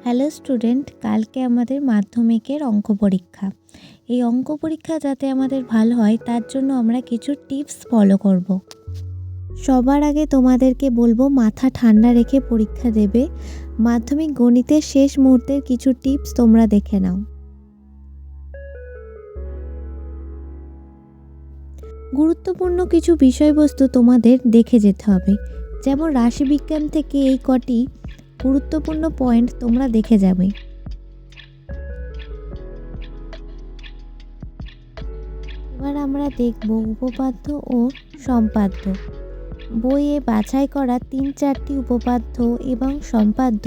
Hello student, কালকে আমাদের মাধ্যমিকের অঙ্ক পরীক্ষা। এই অঙ্ক পরীক্ষা যাতে আমাদের ভালো হয় তার জন্য আমরা কিছু টিপস ফলো করব। সবার আগে তোমাদেরকে বলবো মাথা ঠান্ডা রেখে পরীক্ষা দেবে। মাধ্যমিক গণিতের শেষ মুহূর্তের কিছু টিপস তোমরা দেখে নাও। গুরুত্বপূর্ণ কিছু বিষয়বস্তু তোমাদের দেখে যেতে হবে, যেমন রাশিবিজ্ঞান থেকে এই কটি গুরুত্বপূর্ণ পয়েন্ট তোমরা দেখে যাবে। এবার আমরা দেখব উপপাদ্য ও সম্পাদ্য। বইয়ে বাছাই করা 3-4টি উপপাদ্য এবং সম্পাদ্য,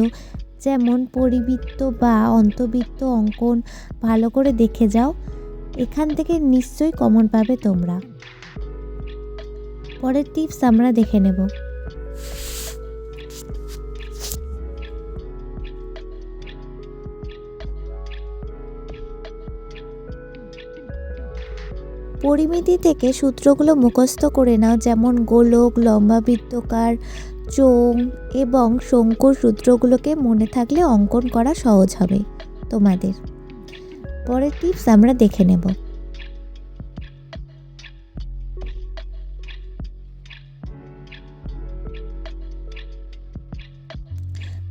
যেমন পরিবৃত্ত বা অন্তবৃত্ত অঙ্কন ভালো করে দেখে যাও। এখান থেকে নিশ্চয়ই কমন পাবে তোমরা। পরের টিপস আমরা দেখে নেব। পরিমিতি থেকে সূত্রগুলো মুখস্থ করে নাও, যেমন গোলক, লম্বা বৃত্তাকার, চোঙ এবং শঙ্কুর সূত্রগুলোকে মনে থাকলে অঙ্কন করা সহজ হবে তোমাদের। পরের টিপস আমরা দেখে নেব।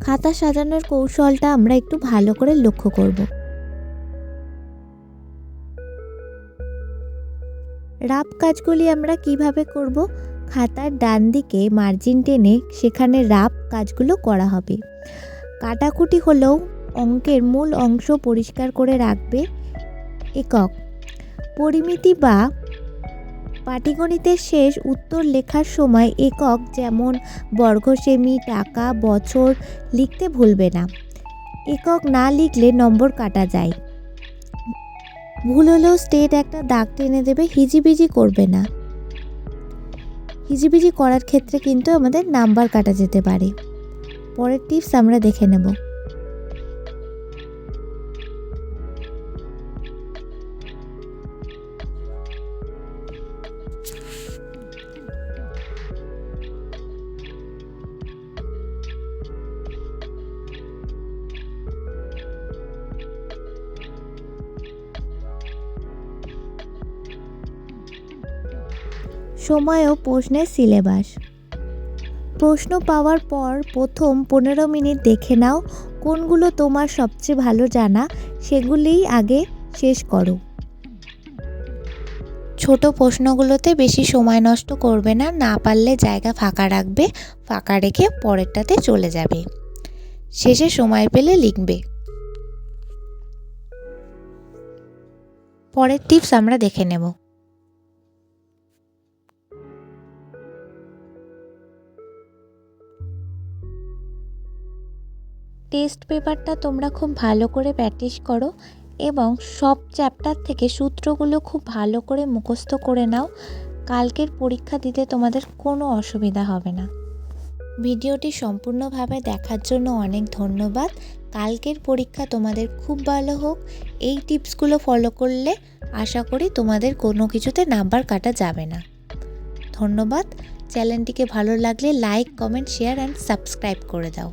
খাতা সাজানোর কৌশলটা আমরা একটু ভালো করে লক্ষ্য করব। রাফ কাজগুলি আমরা কিভাবে করব? খাতার ডান দিকে মার্জিন টেনে সেখানে রাফ কাজগুলো করা হবে। কাটাকুটি হলেও অঙ্কের মূল অংশ পরিষ্কার করে রাখবে। একক পরিমিতি বা পাটিগণিতের শেষ উত্তর লেখার সময় একক, যেমন বর্গ, সেমি, টাকা, বছর লিখতে ভুলবে না। একক না লিখলে নম্বর কাটা যায়। ভুল হলেও স্ট্রেট একটা দাগ টেনে দেবে, হিজিবিজি করবে না। হিজিবিজি করার ক্ষেত্রে কিন্তু আমাদের নাম্বার কাটা যেতে পারে। পরের টিপস আমরা দেখে নেব। সময় ও প্রশ্নের সিলেবাস। প্রশ্ন পাওয়ার পর প্রথম 15 মিনিট দেখে নাও কোনগুলো তোমার সবচেয়ে ভালো জানা, সেগুলিই আগে শেষ করো। ছোট প্রশ্নগুলোতে বেশি সময় নষ্ট করবে না, না পারলে জায়গা ফাঁকা রাখবে, ফাঁকা রেখে পরেরটাতে চলে যাবে। শেষে সময় পেলে লিখবে। পরের টিপস আমরা দেখে নেব। টেস্ট পেপারটা তোমরা খুব ভালো করে প্র্যাকটিস করো এবং সব চ্যাপ্টার থেকে সূত্রগুলো খুব ভালো করে মুখস্থ করে নাও। কালকের পরীক্ষা দিতে তোমাদের কোনো অসুবিধা হবে না। ভিডিওটি সম্পূর্ণভাবে দেখার জন্য অনেক ধন্যবাদ। কালকের পরীক্ষা তোমাদের খুব ভালো হোক। এই টিপসগুলো ফলো করলে আশা করি তোমাদের কোনো কিছুতে নাম্বার কাটা যাবে না। ধন্যবাদ। চ্যানেলটিকে ভালো লাগলে like, comment, share and subscribe করে দাও।